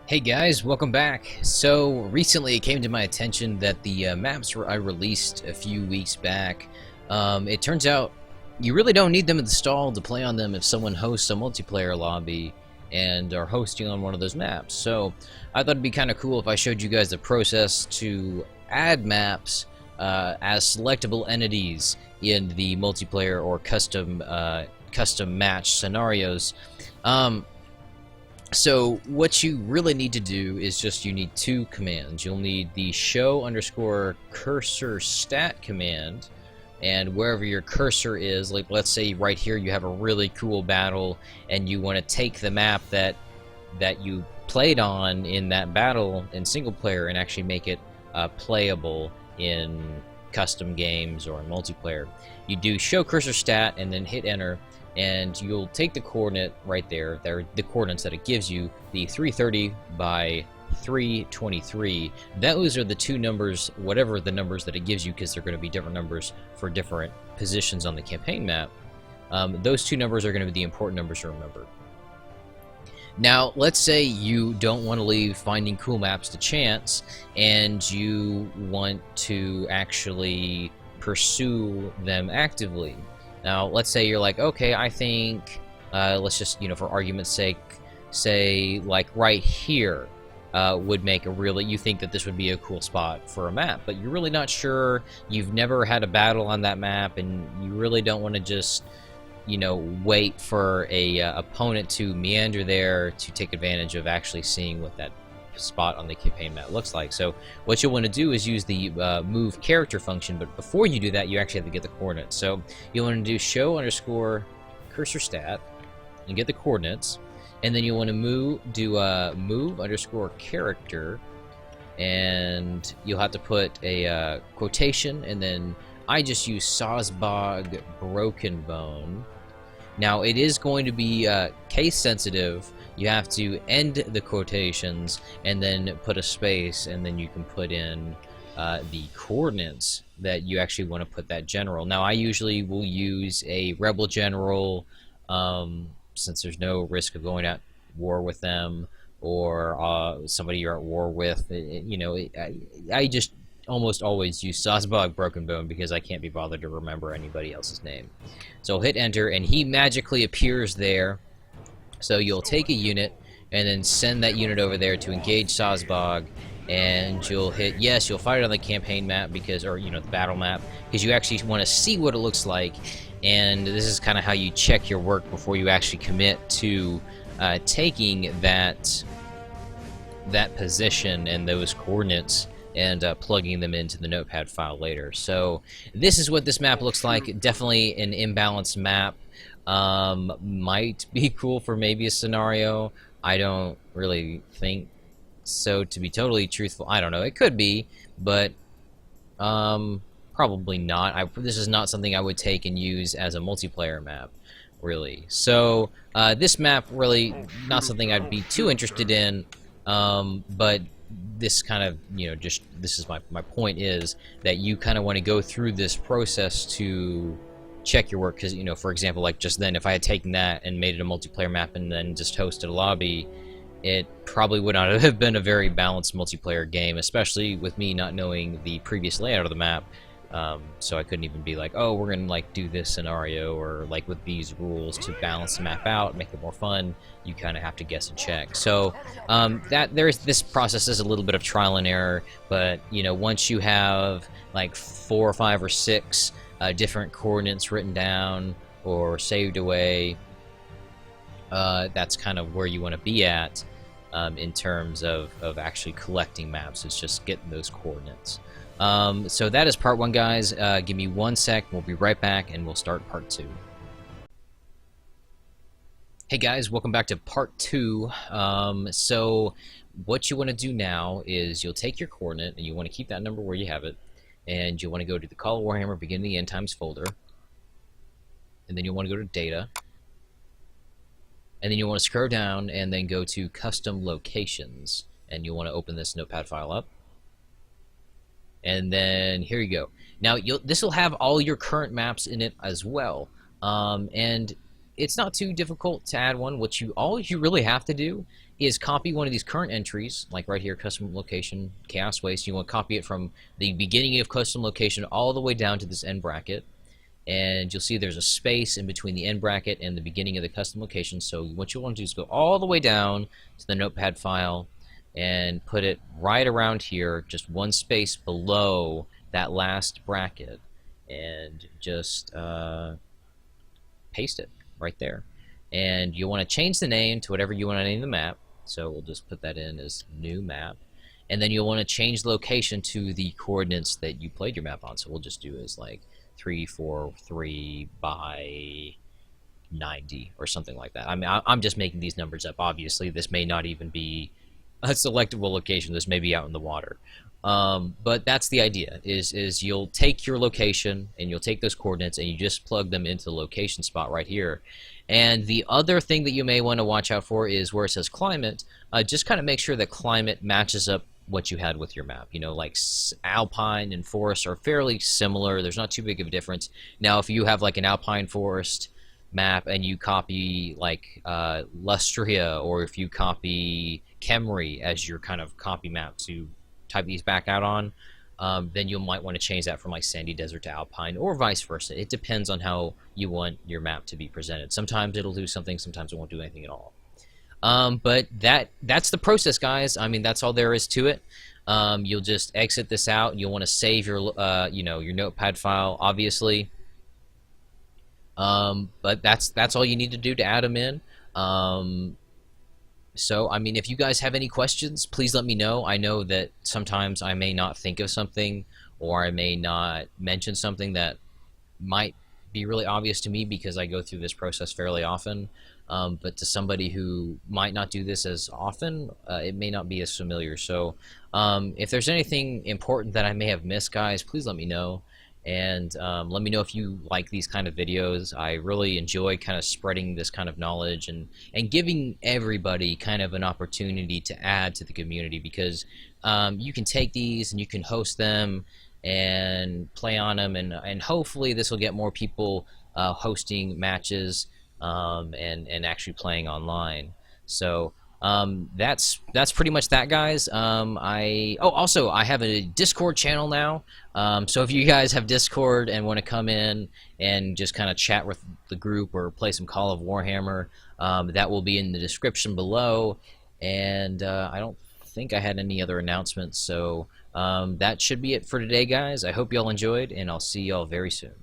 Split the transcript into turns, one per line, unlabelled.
Hey guys, welcome back. So recently it came to my attention that the maps I released a few weeks back, it turns out you really don't need them installed to play on them if someone hosts a multiplayer lobby and are hosting on one of those maps. So I thought it'd be kind of cool if I showed you guys the process to add maps as selectable entities in the multiplayer or custom match scenarios. So what you really need to do is you need two commands. You'll need the show_cursor stat command, and wherever your cursor is, like let's say right here you have a really cool battle and you want to take the map that you played on in that battle in single player and actually make it playable in custom games or in multiplayer. You do show cursor stat and then hit enter, and you'll take the coordinate right there. They're the coordinates that it gives you, the 330 by 323. Those are the two numbers, whatever the numbers that it gives you, because they're going to be different numbers for different positions on the campaign map. Those two numbers are going to be the important numbers to remember. Now, let's say you don't want to leave finding cool maps to chance, and you want to actually pursue them actively. Now, let's say you're like, okay, I think, let's just, for argument's sake, say, like, right here would make you think that this would be a cool spot for a map, but you're really not sure, you've never had a battle on that map, and you really don't want to just, wait for a opponent to meander there to take advantage of actually seeing what that spot on the campaign map looks like. So what you'll want to do is use the move character function, but before you do that you actually have to get the coordinates. So you'll want to do show_cursor stat and get the coordinates, and then you'll want to move _character, and you'll have to put a quotation, and then I just use Sazbog Broken Bone. Now it is going to be case sensitive. You have to end the quotations and then put a space, and then you can put in the coordinates that you actually want to put that general. Now I usually will use a rebel general, since there's no risk of going at war with them or somebody you're at war with. I just almost always use Sazbog Broken Bone because I can't be bothered to remember anybody else's name. So I'll hit enter, and he magically appears there. So you'll take a unit and then send that unit over there to engage Sazbog, and you'll hit yes. You'll fight it on the campaign map or the battle map, because you actually want to see what it looks like, and this is kind of how you check your work before you actually commit to taking that position and those coordinates and plugging them into the notepad file later. So this is what this map looks like. Definitely an imbalanced map. Might be cool for maybe a scenario. I don't really think so, to be totally truthful. I don't know. It could be, but probably not. This is not something I would take and use as a multiplayer map, really. So this map really not something I'd be too interested in, but this kind of, this is my point, is that you kind of want to go through this process to check your work, because, for example, like just then, if I had taken that and made it a multiplayer map and then just hosted a lobby, it probably would not have been a very balanced multiplayer game, especially with me not knowing the previous layout of the map. So I couldn't even be like, oh, we're gonna do this scenario, or like with these rules to balance the map out, make it more fun. You kind of have to guess and check. So this process is a little bit of trial and error, but once you have like 4 or 5 or 6 different coordinates written down or saved away, that's kind of where you want to be at in terms of actually collecting maps. It's just getting those coordinates. So that is part 1, guys. Give me 1 sec. We'll be right back, and we'll start part 2. Hey guys, welcome back to part 2. So what you want to do now is you'll take your coordinate, and you want to keep that number where you have it, and you want to go to the Call of Warhammer Beginning the End Times folder, and then you want to go to Data, and then you want to scroll down and then go to Custom Locations, and you want to open this notepad file up. And then here you go. Now this will have all your current maps in it as well, and it's not too difficult to add one. All you really have to do is copy one of these current entries, like right here, custom location, chaos waste. You want to copy it from the beginning of custom location all the way down to this end bracket. And you'll see there's a space in between the end bracket and the beginning of the custom location. So what you want to do is go all the way down to the notepad file and put it right around here, just one space below that last bracket, and just paste it right there. And you'll want to change the name to whatever you want to name the map. So we'll just put that in as new map. And then you'll want to change the location to the coordinates that you played your map on. So we'll just do as like 343 by 90 or something like that. I mean, I'm just making these numbers up. Obviously, this may not even be a selectable location. This may be out in the water. But that's the idea, is you'll take your location and you'll take those coordinates and you just plug them into the location spot right here. And the other thing that you may want to watch out for is where it says climate, just kind of make sure that climate matches up what you had with your map. You know, like alpine and forest are fairly similar. There's not too big of a difference. Now, if you have like an alpine forest map and you copy like Lustria, or if you copy Khemri as your kind of copy map to type these back out on, then you might want to change that from like sandy desert to alpine, or vice versa. It depends on how you want your map to be presented. Sometimes it'll do something, sometimes it won't do anything at all. But that's the process, guys. I mean, that's all there is to it. You'll just exit this out. You'll want to save your your notepad file, obviously. But that's all you need to do to add them in. So, I mean, if you guys have any questions, please let me know. I know that sometimes I may not think of something, or I may not mention something that might be really obvious to me because I go through this process fairly often. But to somebody who might not do this as often, it may not be as familiar. So if there's anything important that I may have missed, guys, please let me know. And let me know if you like these kind of videos. I really enjoy kind of spreading this kind of knowledge and giving everybody kind of an opportunity to add to the community, because you can take these and you can host them and play on them, and hopefully this will get more people hosting matches and actually playing online. So that's pretty much that, guys. Also I have a Discord channel now, so if you guys have Discord and want to come in and just kind of chat with the group or play some Call of Warhammer, that will be in the description below. And I don't think I had any other announcements, so that should be it for today, guys. I hope y'all enjoyed, and I'll see y'all very soon.